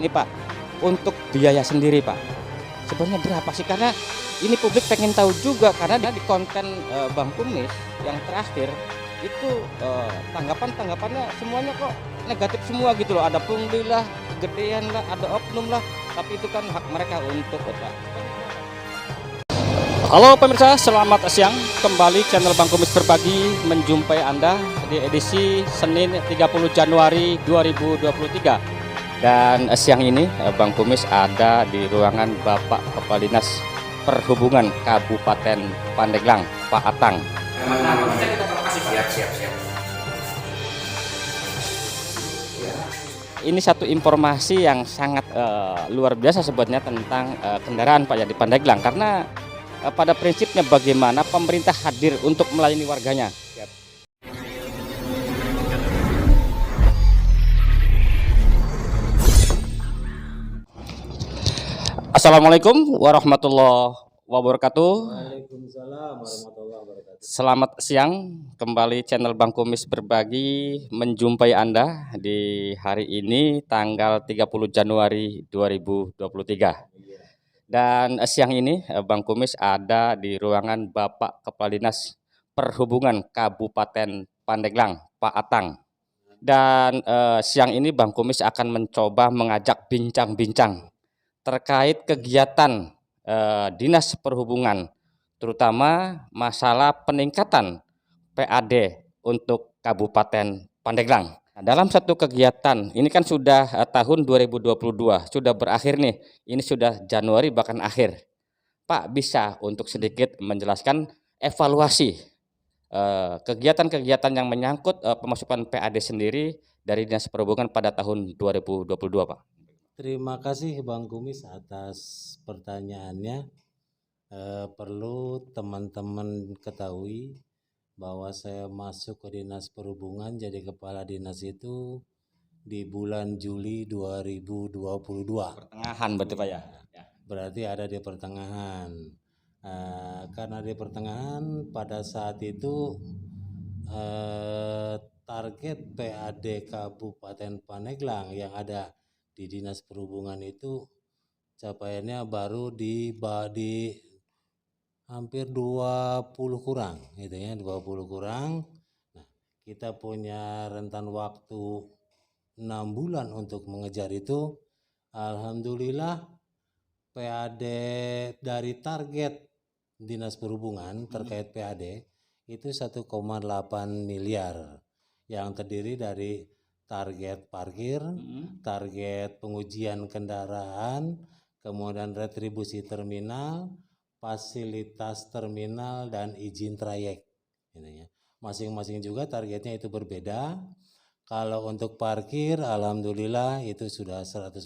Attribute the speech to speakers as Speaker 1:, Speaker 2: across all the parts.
Speaker 1: nih Pak, untuk biaya sendiri Pak, sebenarnya berapa sih? Karena ini publik pengen tahu juga, karena di konten Bang Kumis yang terakhir itu tanggapannya semuanya kok negatif semua gitu loh. Ada pungli lah, kegedean lah, ada oknum lah, tapi itu kan hak mereka untuk Pak. Halo pemirsa, selamat siang. Kembali channel Bang Kumis Berbagi menjumpai Anda di edisi Senin 30 Januari 2023. Dan siang ini Bang Kumis ada di ruangan Bapak Kepala Dinas Perhubungan Kabupaten Pandeglang, Pak Atang. Siap. Ini satu informasi yang sangat luar biasa sebetulnya tentang kendaraan Pak ya di Pandeglang, karena pada prinsipnya bagaimana pemerintah hadir untuk melayani warganya. Assalamualaikum warahmatullahi wabarakatuh.
Speaker 2: Waalaikumsalam warahmatullahi wabarakatuh.
Speaker 1: Selamat siang, kembali channel Bang Kumis Berbagi menjumpai Anda di hari ini tanggal 30 Januari 2023. Dan siang ini Bang Kumis ada di ruangan Bapak Kepala Dinas Perhubungan Kabupaten Pandeglang, Pak Atang. Dan siang ini Bang Kumis akan mencoba mengajak bincang-bincang terkait kegiatan Dinas Perhubungan, terutama masalah peningkatan PAD untuk Kabupaten Pandeglang. Nah, dalam satu kegiatan, ini kan sudah tahun 2022, sudah berakhir nih, ini sudah Januari bahkan akhir. Pak, bisa untuk sedikit menjelaskan evaluasi kegiatan-kegiatan yang menyangkut pemasukan PAD sendiri dari Dinas Perhubungan pada tahun 2022, Pak.
Speaker 2: Terima kasih Bang Kumis atas pertanyaannya. Perlu teman-teman ketahui bahwa saya masuk ke Dinas Perhubungan jadi Kepala Dinas itu di bulan Juli 2022.
Speaker 1: Pertengahan berarti Pak ya?
Speaker 2: Berarti ada di pertengahan. Karena di pertengahan pada saat itu target PAD Kabupaten Pandeglang yang ada di Dinas Perhubungan itu capaiannya baru di hampir 20 kurang gitu ya, 20 kurang. Nah, kita punya rentan waktu 6 bulan untuk mengejar itu. Alhamdulillah PAD dari target Dinas Perhubungan terkait PAD itu 1,8 miliar yang terdiri dari target parkir, target pengujian kendaraan, kemudian retribusi terminal, fasilitas terminal, dan izin trayek. Masing-masing juga targetnya itu berbeda. Kalau untuk parkir, alhamdulillah itu sudah 100%.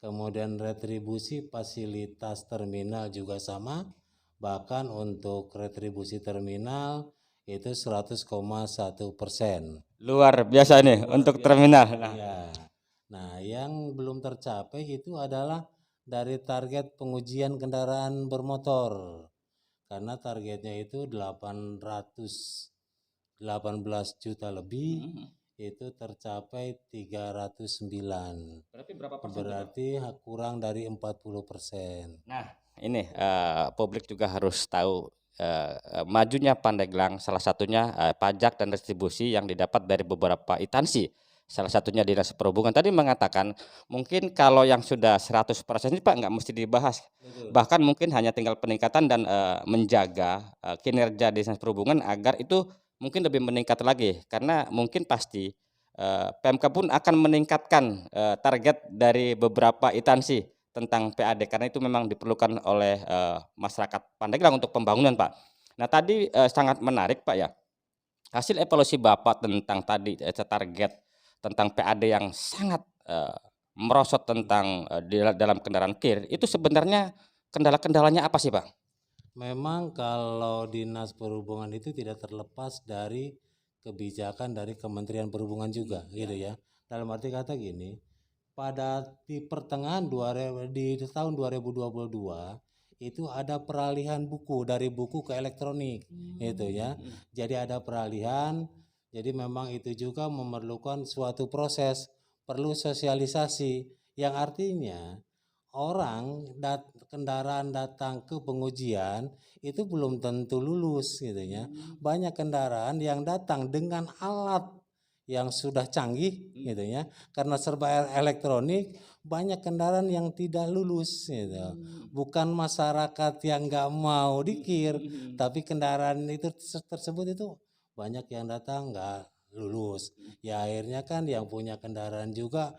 Speaker 2: Kemudian retribusi fasilitas terminal juga sama. Bahkan untuk retribusi terminal itu 100,1%.
Speaker 1: Luar biasa nih untuk terminal.
Speaker 2: Nah, yang belum tercapai itu adalah dari target pengujian kendaraan bermotor. Karena targetnya itu 818 juta lebih, itu tercapai 309.
Speaker 1: Berarti berapa persen?
Speaker 2: Berarti kurang dari 40%.
Speaker 1: Nah, ini publik juga harus tahu majunya Pandeglang salah satunya pajak dan retribusi yang didapat dari beberapa instansi. Salah satunya Dinas Perhubungan tadi mengatakan mungkin kalau yang sudah 100% ini Pak nggak mesti dibahas.
Speaker 2: Betul.
Speaker 1: Bahkan mungkin hanya tinggal peningkatan dan menjaga kinerja Dinas Perhubungan agar itu mungkin lebih meningkat lagi, karena mungkin pasti PMK pun akan meningkatkan target dari beberapa instansi tentang PAD, karena itu memang diperlukan oleh masyarakat Pandeglang untuk pembangunan Pak. Nah tadi sangat menarik Pak ya, hasil evaluasi Bapak tentang tadi target tentang PAD yang sangat merosot tentang dalam kendaraan kir, itu sebenarnya kendala-kendalanya apa sih Pak?
Speaker 2: Memang kalau Dinas Perhubungan itu tidak terlepas dari kebijakan dari Kementerian Perhubungan juga, gitu ya. Dalam arti kata gini, di pertengahan di tahun 2022 itu ada peralihan buku dari buku ke elektronik, gitu ya. Jadi ada peralihan. Jadi memang itu juga memerlukan suatu proses, perlu sosialisasi Yang artinya kendaraan datang ke pengujian itu belum tentu lulus gitu ya. Banyak kendaraan yang datang dengan alat yang sudah canggih gitu ya. Karena serba elektronik, banyak kendaraan yang tidak lulus gitu. Bukan masyarakat yang nggak mau dikir, tapi kendaraan itu tersebut itu banyak yang datang nggak lulus. Ya akhirnya kan yang punya kendaraan juga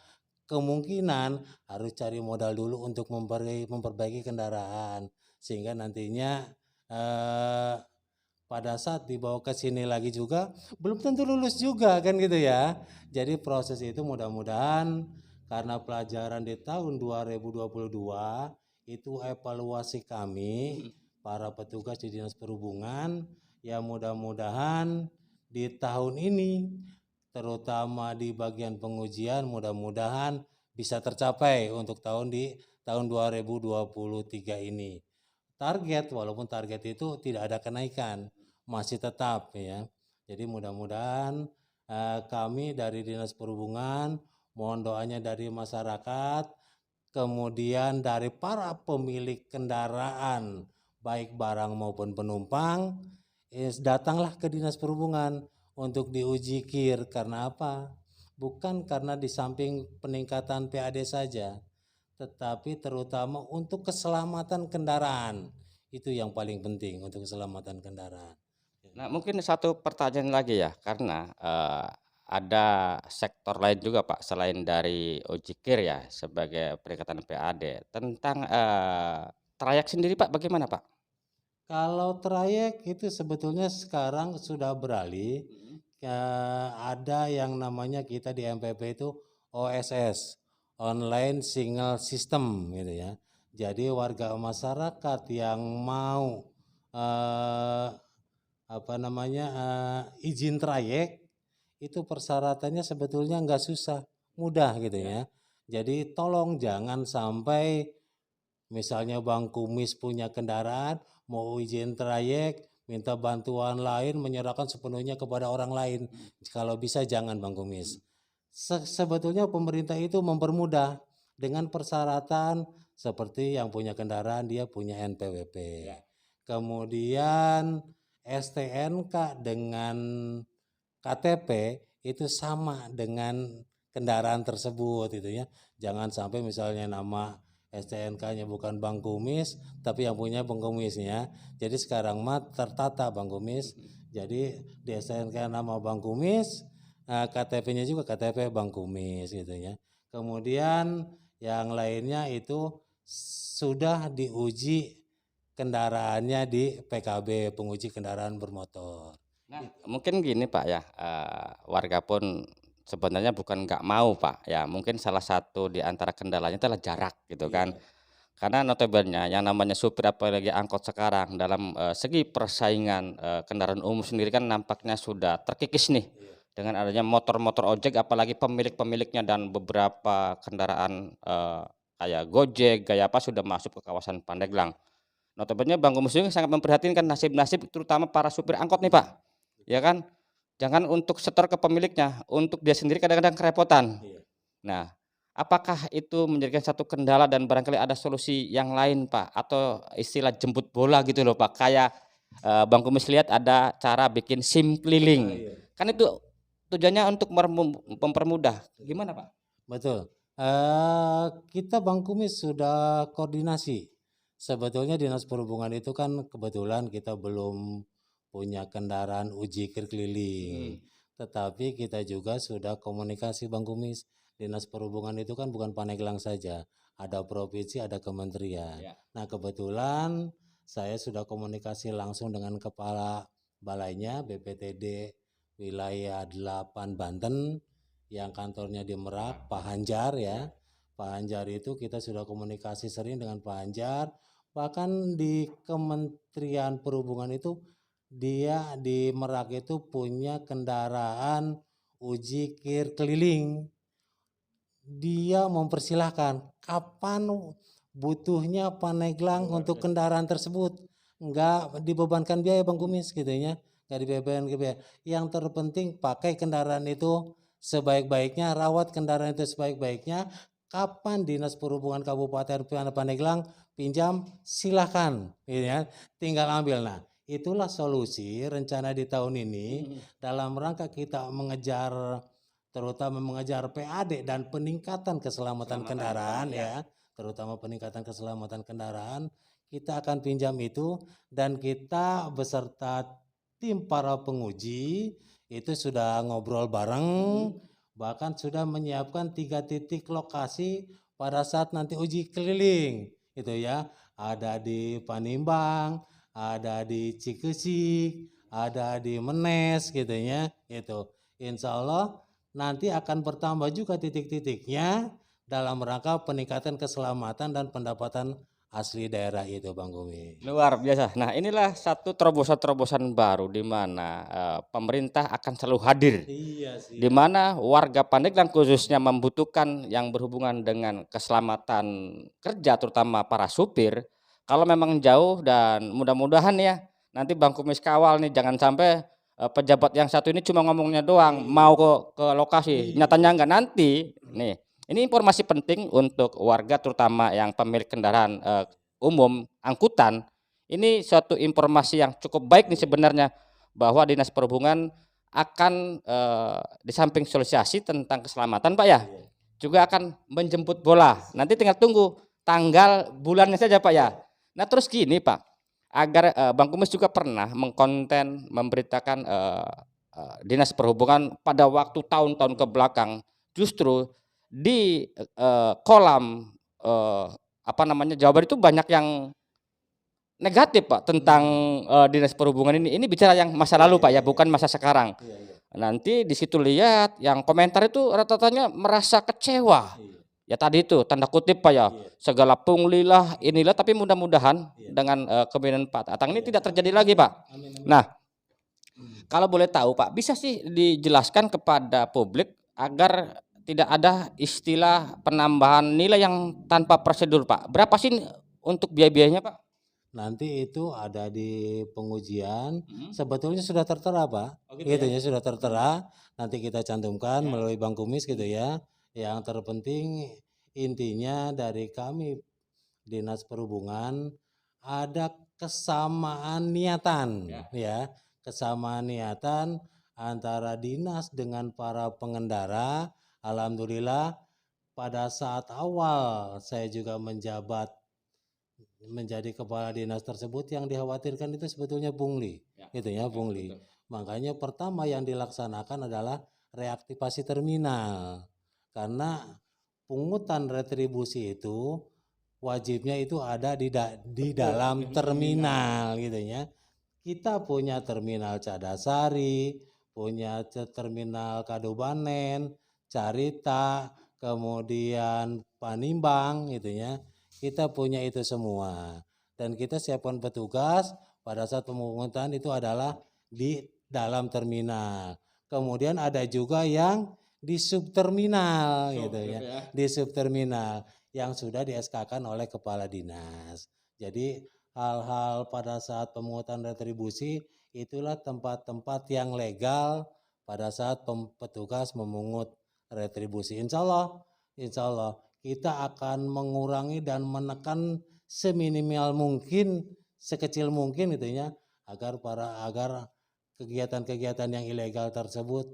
Speaker 2: kemungkinan harus cari modal dulu untuk memperbaiki kendaraan sehingga nantinya eh, pada saat dibawa ke sini lagi juga belum tentu lulus juga kan gitu ya. Jadi proses itu mudah-mudahan karena pelajaran di tahun 2022 itu evaluasi kami para petugas di Dinas Perhubungan ya mudah-mudahan di tahun ini terutama di bagian pengujian mudah-mudahan bisa tercapai untuk tahun 2023 ini. Target walaupun target itu tidak ada kenaikan, masih tetap ya. Jadi mudah-mudahan kami dari Dinas Perhubungan mohon doanya dari masyarakat, kemudian dari para pemilik kendaraan baik barang maupun penumpang datanglah ke Dinas Perhubungan untuk diuji KIR. Karena apa? Bukan karena di samping peningkatan PAD saja, tetapi terutama untuk keselamatan kendaraan. Itu yang paling penting untuk keselamatan kendaraan.
Speaker 1: Nah, mungkin satu pertanyaan lagi ya, karena ada sektor lain juga Pak selain dari ojikir ya sebagai peningkatan PAD tentang trayek sendiri Pak bagaimana Pak?
Speaker 2: Kalau trayek itu sebetulnya sekarang sudah beralih. Ada yang namanya kita di MPP itu OSS, Online Signal System gitu ya. Jadi warga masyarakat yang mau eh, izin trayek itu persyaratannya sebetulnya nggak susah, mudah gitu ya. Jadi tolong jangan sampai misalnya Bang Kumis punya kendaraan, mau izin trayek, minta bantuan lain, menyerahkan sepenuhnya kepada orang lain. Kalau bisa jangan Bang Kumis. Sebetulnya pemerintah itu mempermudah dengan persyaratan seperti yang punya kendaraan dia punya NPWP. Kemudian STNK dengan KTP itu sama dengan kendaraan tersebut gitu ya. Jangan sampai misalnya nama STNK-nya bukan Bang Kumis, tapi yang punya Bang Kumisnya. Jadi sekarang mah tertata Bang Kumis. Jadi di STNK nama Bang Kumis, KTP-nya juga KTP Bang Kumis gitu ya. Kemudian yang lainnya itu sudah diuji kendaraannya di PKB, penguji kendaraan bermotor.
Speaker 1: Nah, mungkin gini Pak ya, warga pun sebenarnya bukan nggak mau Pak ya, mungkin salah satu di antara kendalanya adalah jarak gitu kan. Karena notabene yang namanya supir apalagi angkot sekarang dalam segi persaingan kendaraan umum sendiri kan nampaknya sudah terkikis nih dengan adanya motor-motor ojek apalagi pemilik-pemiliknya dan beberapa kendaraan kayak Gojek, kayak apa sudah masuk ke kawasan Pandeglang. Notabene Bang Kumus juga sangat memprihatinkan nasib-nasib terutama para supir angkot nih Pak, ya kan? Jangan untuk setor ke pemiliknya, untuk dia sendiri kadang-kadang kerepotan. Nah, apakah itu menjadikan satu kendala dan barangkali ada solusi yang lain Pak? Atau istilah jemput bola gitu loh Pak, kayak Bang Kumis lihat ada cara bikin SIM keliling. Kan itu tujuannya untuk mempermudah. Gimana Pak?
Speaker 2: Betul. Kita Bang Kumis sudah koordinasi. Sebetulnya Dinas Perhubungan itu kan kebetulan kita belum punya kendaraan uji keliling. Tetapi kita juga sudah komunikasi Bang Kumis. Dinas Perhubungan itu kan bukan Pandeglang saja. Ada provinsi, ada kementerian. Nah kebetulan saya sudah komunikasi langsung dengan kepala balainya BPTD wilayah 8 Banten yang kantornya di Merak, Pak Hanjar ya. Pak Hanjar itu kita sudah komunikasi sering dengan Pak Hanjar. Bahkan di Kementerian Perhubungan itu dia di Merak itu punya kendaraan uji KIR keliling. Dia mempersilahkan kapan butuhnya Pandeglang untuk kendaraan tersebut. Enggak dibebankan biaya Bang Kumis gitu ya. Enggak dibebankan biaya. Yang terpenting pakai kendaraan itu sebaik-baiknya, rawat kendaraan itu sebaik-baiknya. kapan Dinas Perhubungan Kabupaten Pandeglang pinjam, silahkan, gitu ya, tinggal ambil. Nah, itulah solusi rencana di tahun ini dalam rangka kita mengejar, terutama mengejar PAD dan peningkatan keselamatan kendaraan ya, terutama peningkatan keselamatan kendaraan. Kita akan pinjam itu dan kita beserta tim para penguji itu sudah ngobrol bareng, bahkan sudah menyiapkan 3 titik lokasi pada saat nanti uji keliling itu ya. Ada di Panimbang, ada di Cikesik, ada di Menes gitu ya. Itu insya Allah nanti akan bertambah juga titik-titiknya dalam rangka peningkatan keselamatan dan pendapatan asli daerah itu, Bang Gumi.
Speaker 1: Luar biasa. Nah, inilah satu terobosan-terobosan baru di mana pemerintah akan selalu hadir,
Speaker 2: Iya sih.
Speaker 1: di mana warga Pandeglang khususnya membutuhkan yang berhubungan dengan keselamatan kerja, terutama para supir. Kalau memang jauh, dan mudah-mudahan ya nanti Bang Kumis kawal nih, jangan sampai pejabat yang satu ini cuma ngomongnya doang, mau ke lokasi, nyatanya enggak. Nanti nih, ini informasi penting untuk warga terutama yang pemilik kendaraan umum, angkutan. Ini suatu informasi yang cukup baik nih sebenarnya, bahwa Dinas Perhubungan akan di samping sosialisasi tentang keselamatan Pak ya, juga akan menjemput bola. Nanti tinggal tunggu tanggal bulannya saja Pak ya. Nah terus gini Pak, agar Bang Kumis juga pernah mengkonten, memberitakan Dinas Perhubungan pada waktu tahun-tahun ke belakang, justru di kolam apa namanya, jawaban itu banyak yang negatif Pak tentang Dinas Perhubungan ini. Ini bicara yang masa lalu Pak ya, bukan masa sekarang. Nanti di situ lihat yang komentar itu rata-ratanya merasa kecewa. Ya tadi itu tanda kutip Pak ya, segala pungli lah inilah, tapi mudah-mudahan dengan kepemimpinan Pak Tatang ini tidak terjadi lagi Pak. Nah, kalau boleh tahu Pak, bisa sih dijelaskan kepada publik agar tidak ada istilah penambahan nilai yang tanpa prosedur Pak. Berapa sih untuk biaya-biayanya Pak?
Speaker 2: Nanti itu ada di pengujian, sebetulnya sudah tertera Pak, gitu ya, sudah tertera. Nanti kita cantumkan melalui Bang Kumis gitu ya. Yang terpenting intinya dari kami Dinas Perhubungan ada kesamaan niatan ya, kesamaan niatan antara dinas dengan para pengendara. Alhamdulillah pada saat awal saya juga menjabat menjadi kepala dinas tersebut, yang dikhawatirkan itu sebetulnya pungli, gitu ya, pungli. Makanya pertama yang dilaksanakan adalah reaktivasi terminal, karena pungutan retribusi itu wajibnya itu ada di dalam terminal, gitu ya. Kita punya terminal Cadasari, punya terminal Kadubanen, Carita, kemudian Panimbang, gitu ya. Kita punya itu semua, dan kita siapkan petugas pada saat pemungutan itu adalah di dalam terminal. Kemudian ada juga yang di subterminal gitu ya, di subterminal yang sudah di SK-kan oleh kepala dinas. Jadi hal-hal pada saat pemungutan retribusi itulah tempat-tempat yang legal pada saat petugas memungut retribusi. Insya Allah kita akan mengurangi dan menekan seminimal mungkin, sekecil mungkin gitu ya, agar kegiatan-kegiatan yang ilegal tersebut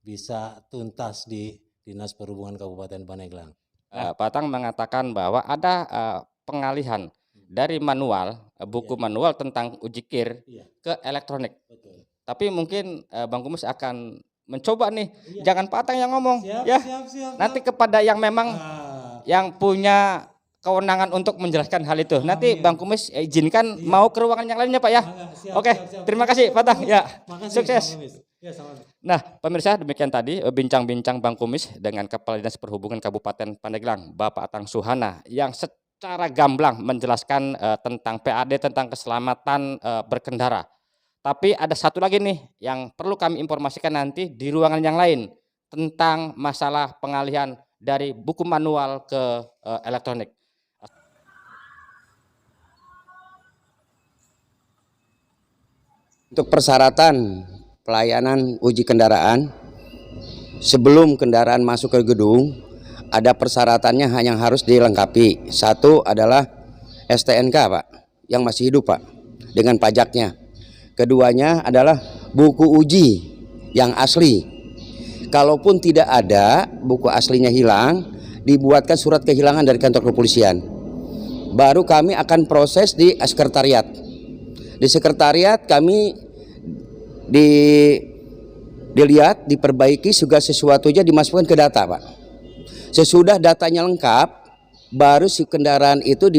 Speaker 2: bisa tuntas di Dinas Perhubungan Kabupaten Pandeglang.
Speaker 1: Pak Tang mengatakan bahwa ada pengalihan dari manual, buku manual tentang ujikir ke elektronik.
Speaker 2: Betul.
Speaker 1: Tapi mungkin Bang Kumis akan mencoba nih, jangan Pak Tang yang ngomong,
Speaker 2: Siap.
Speaker 1: nanti kepada yang memang yang punya kewenangan untuk menjelaskan hal itu. Nanti Bang Kumis izinkan mau ke ruangan yang lainnya Pak ya. Oke, terima kasih Pak Tang ya. Sukses. Nah, pemirsa, demikian tadi bincang-bincang Bang Kumis dengan Kepala Dinas Perhubungan Kabupaten Pandeglang, Bapak Atang Suhana, yang secara gamblang menjelaskan tentang PAD, tentang keselamatan berkendara. Tapi ada satu lagi nih yang perlu kami informasikan nanti di ruangan yang lain, tentang masalah pengalihan dari buku manual ke elektronik.
Speaker 3: Untuk persyaratan pelayanan uji kendaraan, sebelum kendaraan masuk ke gedung, ada persyaratannya yang harus dilengkapi. Satu adalah STNK Pak, yang masih hidup Pak, dengan pajaknya. Keduanya adalah buku uji yang asli. Kalaupun tidak ada, buku aslinya hilang, dibuatkan surat kehilangan dari kantor kepolisian. Baru kami akan proses di sekretariat. Di sekretariat kami dilihat, diperbaiki, segala sesuatunya dimasukkan ke data Pak. Sesudah datanya lengkap, baru si kendaraan itu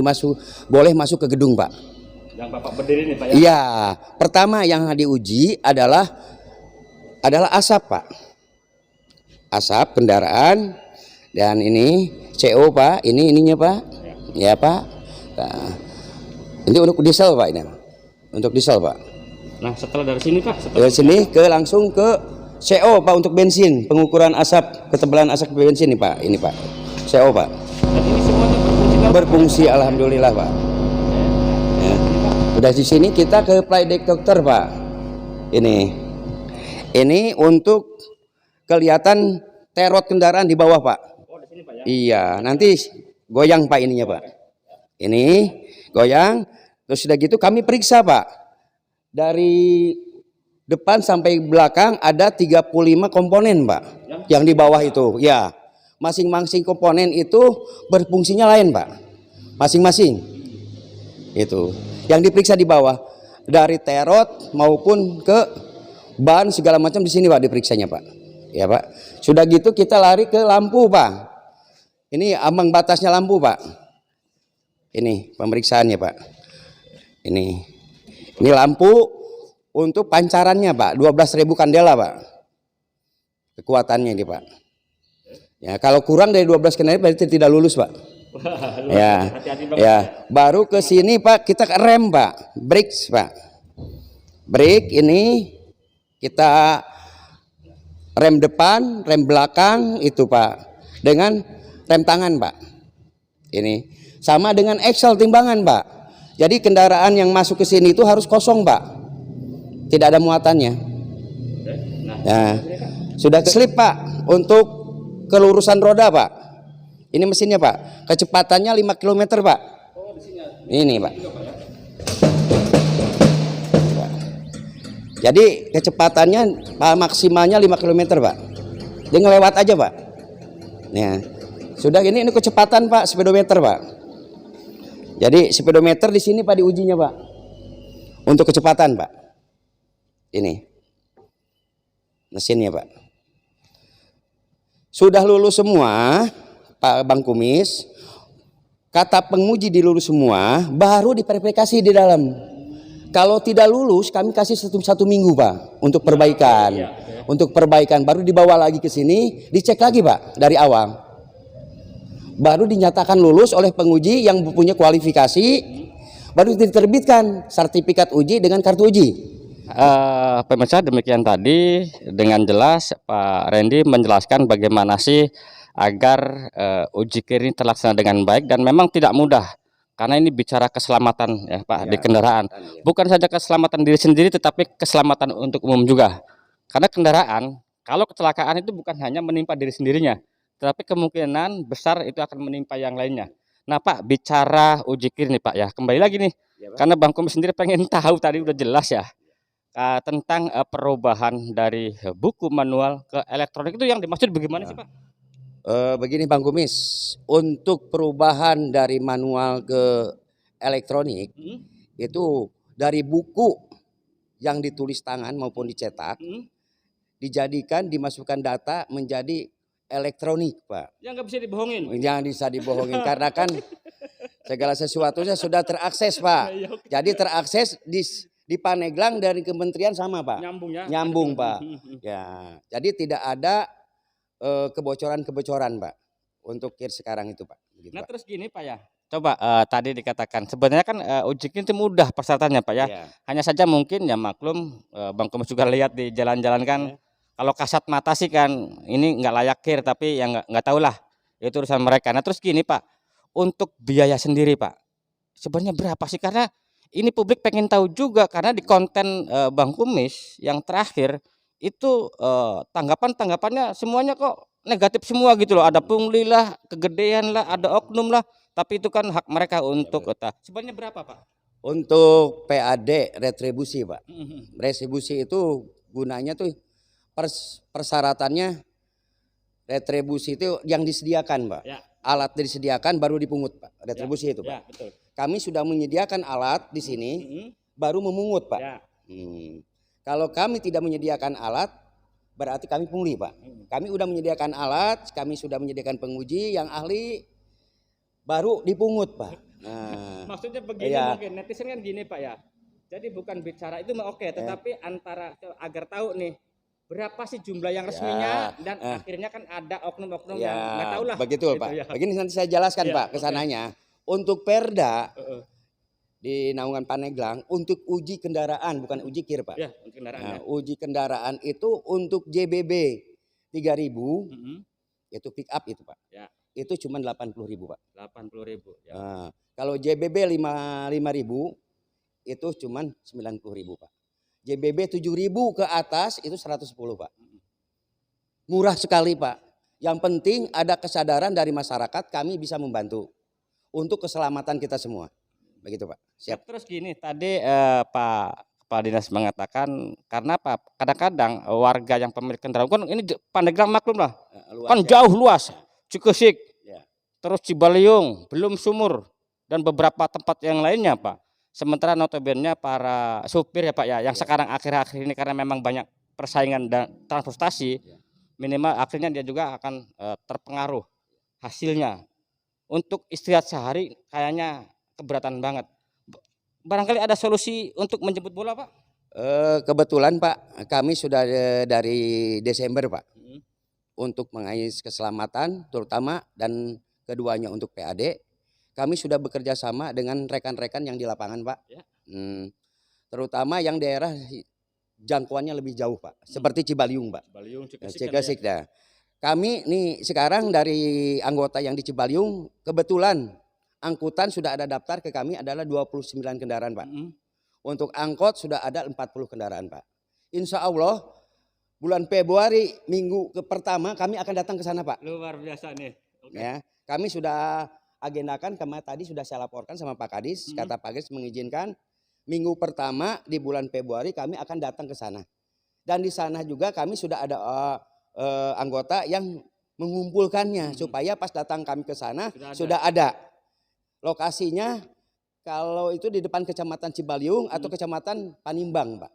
Speaker 3: boleh masuk ke gedung Pak.
Speaker 1: Yang Bapak berdiri nih Pak ya?
Speaker 3: Iya, pertama yang diuji adalah asap Pak. Asap kendaraan, dan ini CO Pak, ininya Pak. Ya Pak. Nah, ini untuk diesel Pak ini. Untuk diesel Pak.
Speaker 1: Nah setelah dari sini Pak,
Speaker 3: Dari sini langsung ke CO Pak untuk bensin, pengukuran asap, ketebalan asap bensin nih Pak. Ini Pak, CO Pak.
Speaker 1: dan ini semuanya
Speaker 3: Berfungsi alhamdulillah Pak. Ya. Udah di sini kita ke flight detector Pak. Ini untuk kelihatan terot kendaraan di bawah Pak.
Speaker 1: Oh, di sini Pak ya?
Speaker 3: Iya, nanti goyang Pak ininya Pak. Ini goyang, terus sudah gitu kami periksa Pak. Dari depan sampai belakang ada 35 komponen Pak. Yang di bawah itu, ya. Masing-masing komponen itu berfungsinya lain Pak. Masing-masing. Itu. Yang diperiksa di bawah dari terot maupun ke ban segala macam di sini Pak diperiksanya Pak. Ya Pak. Sudah gitu kita lari ke lampu Pak. Ini ambang batasnya lampu Pak. Ini pemeriksaannya Pak. Ini lampu untuk pancarannya Pak, 12.000 kandela Pak. Kekuatannya ini Pak. Ya, kalau kurang dari 12 kandela berarti tidak lulus Pak. Ya. Ya, baru ke sini Pak, kita rem Pak. Brakes Pak. Brake ini kita rem depan, rem belakang itu Pak. Dengan rem tangan Pak. Ini sama dengan axle timbangan Pak. Jadi kendaraan yang masuk ke sini itu harus kosong Pak, tidak ada muatannya. Nah, sudah slip Pak untuk kelurusan roda Pak. Ini mesinnya Pak, kecepatannya 5 km Pak. Ini Pak. Jadi kecepatannya maksimalnya 5 km Pak. Dia ngelewat aja Pak. Nah, sudah ini kecepatan Pak, speedometer Pak. Jadi speedometer di sini Pak diujinya Pak. Untuk kecepatan Pak. Ini. Mesinnya Pak. Sudah lulus semua Pak Bang Kumis. Kata penguji dilulus semua, baru diverifikasi di dalam. Kalau tidak lulus kami kasih satu minggu Pak untuk perbaikan. Untuk perbaikan baru dibawa lagi ke sini, dicek lagi Pak dari awal. Baru dinyatakan lulus oleh penguji yang punya kualifikasi, baru diterbitkan sertifikat uji dengan kartu uji.
Speaker 1: Pemirsa, demikian tadi dengan jelas Pak Randy menjelaskan bagaimana sih agar uji kir ini terlaksana dengan baik, dan memang tidak mudah karena ini bicara keselamatan ya Pak di kendaraan. Bukan saja keselamatan diri sendiri tetapi keselamatan untuk umum juga. Karena kendaraan kalau kecelakaan itu bukan hanya menimpa diri sendirinya, tetapi kemungkinan besar itu akan menimpa yang lainnya. Nah Pak, bicara uji kir nih Pak ya, kembali lagi nih, karena Bang Kumis sendiri pengen tahu, tadi udah jelas ya, tentang perubahan dari buku manual ke elektronik, itu yang dimaksud bagaimana sih Pak?
Speaker 3: Begini Bang Kumis, untuk perubahan dari manual ke elektronik, itu dari buku yang ditulis tangan maupun dicetak, dijadikan, dimasukkan data menjadi elektronik Pak.
Speaker 1: Yang nggak bisa dibohongin.
Speaker 3: Jangan bisa dibohongin karena kan segala sesuatunya sudah terakses Pak. Jadi terakses di Paneglang dari kementerian sama Pak.
Speaker 1: Nyambung ya.
Speaker 3: Nyambung Pak. Ya, jadi tidak ada kebocoran Pak untuk kir sekarang itu Pak. Begitu,
Speaker 1: Nah
Speaker 3: Pak.
Speaker 1: terus gini Pak ya. Coba tadi dikatakan sebenarnya kan uji kir itu mudah persyaratannya Pak ya.
Speaker 3: Ya.
Speaker 1: Hanya saja mungkin ya maklum Bang Kumis juga lihat di jalan-jalan kan. Kalau kasat mata sih kan ini nggak layak kir, tapi ya nggak tahu lah, itu urusan mereka. Nah terus gini Pak, untuk biaya sendiri Pak, sebenarnya berapa sih? Karena ini publik pengen tahu juga, karena di konten Bang Kumis yang terakhir itu tanggapannya semuanya kok negatif semua gitu loh. Ada pungli lah, kegedean lah, ada oknum lah. Tapi itu kan hak mereka untuk sebenarnya berapa Pak?
Speaker 3: Untuk PAD retribusi Pak. Retribusi itu gunanya tuh persyaratannya retribusi itu yang disediakan Pak.
Speaker 1: Ya.
Speaker 3: Alat disediakan baru dipungut Pak. Retribusi itu Pak.
Speaker 1: Ya, betul.
Speaker 3: Kami sudah menyediakan alat di sini baru memungut Pak.
Speaker 1: Ya.
Speaker 3: Kalau kami tidak menyediakan alat berarti kami pungli Pak. Kami sudah menyediakan alat, kami sudah menyediakan penguji yang ahli baru dipungut Pak. Nah,
Speaker 1: maksudnya begini mungkin netizen kan gini Pak ya. Jadi bukan bicara itu oke, tetapi antara agar tahu nih berapa sih jumlah yang resminya dan akhirnya kan ada oknum-oknum yang nggak tahu lah.
Speaker 3: Begitu
Speaker 1: gitu
Speaker 3: Pak.
Speaker 1: Ya.
Speaker 3: Begini nanti saya jelaskan Pak kesananya. Untuk Perda di Naungan Pandeglang untuk uji kendaraan bukan uji kir Pak.
Speaker 1: Ya, kendaraan.
Speaker 3: Uji kendaraan itu untuk JBB 3000 itu pick up itu Pak.
Speaker 1: Ya.
Speaker 3: Itu cuma 80.000 Pak.
Speaker 1: 80.000. Ya.
Speaker 3: Kalau JBB 5.000 itu cuma 90.000 Pak. JBB 7.000 ke atas itu 110 Pak. Murah sekali Pak. Yang penting ada kesadaran dari masyarakat kami bisa membantu untuk keselamatan kita semua. Begitu Pak. Siap.
Speaker 1: Terus gini tadi Pak Kepala Dinas mengatakan karena apa? Kadang-kadang warga yang pemilik kendaraan kan ini Pandeglang maklum lah. Kan jauh luas. Cikesik. Terus Cibaliung, belum Sumur dan beberapa tempat yang lainnya Pak. Sementara notabene para supir ya Pak ya, yang sekarang akhir-akhir ini karena memang banyak persaingan dan transportasi, minimal akhirnya dia juga akan terpengaruh hasilnya. Untuk istirahat sehari kayaknya keberatan banget. Barangkali ada solusi untuk menjemput bola Pak?
Speaker 3: Kebetulan Pak, kami sudah dari Desember Pak, untuk mengais keselamatan terutama dan keduanya untuk PAD. Kami sudah bekerja sama dengan rekan-rekan yang di lapangan Pak. Ya. Terutama yang daerah jangkauannya lebih jauh Pak. Seperti Cibaliung Pak. Cikesik dah. Kami nih sekarang dari anggota yang di Cibaliung kebetulan angkutan sudah ada daftar ke kami adalah 29 kendaraan Pak. Untuk angkot sudah ada 40 kendaraan Pak. Insya Allah bulan Februari minggu pertama kami akan datang ke sana Pak.
Speaker 1: Luar biasa nih.
Speaker 3: Ya, kami sudah agendakan kemarin tadi sudah saya laporkan sama Pak Kadis, kata Pak Kadis mengizinkan minggu pertama di bulan Februari kami akan datang ke sana. Dan di sana juga kami sudah ada anggota yang mengumpulkannya supaya pas datang kami ke sana sudah ada lokasinya. Kalau itu di depan Kecamatan Cibaliung atau Kecamatan Panimbang Pak.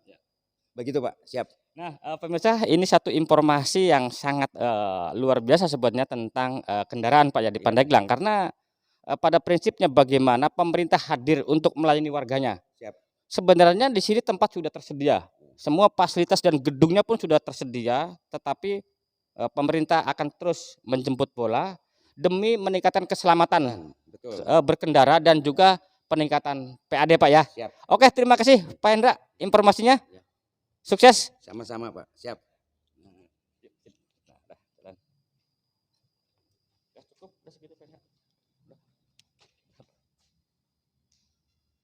Speaker 3: Begitu Pak, siap.
Speaker 1: Nah pemirsa ini satu informasi yang sangat luar biasa sebetulnya tentang kendaraan Pak ya di Pandeglang. Karena pada prinsipnya bagaimana pemerintah hadir untuk melayani warganya.
Speaker 3: Siap.
Speaker 1: Sebenarnya di sini tempat sudah tersedia. Semua fasilitas dan gedungnya pun sudah tersedia. Tetapi pemerintah akan terus menjemput bola demi meningkatkan keselamatan berkendara dan juga peningkatan PAD Pak ya.
Speaker 3: Siap.
Speaker 1: Oke terima kasih Pak Hendra informasinya. Sukses.
Speaker 3: Sama-sama Pak, siap.
Speaker 1: Cukup, udah segitu,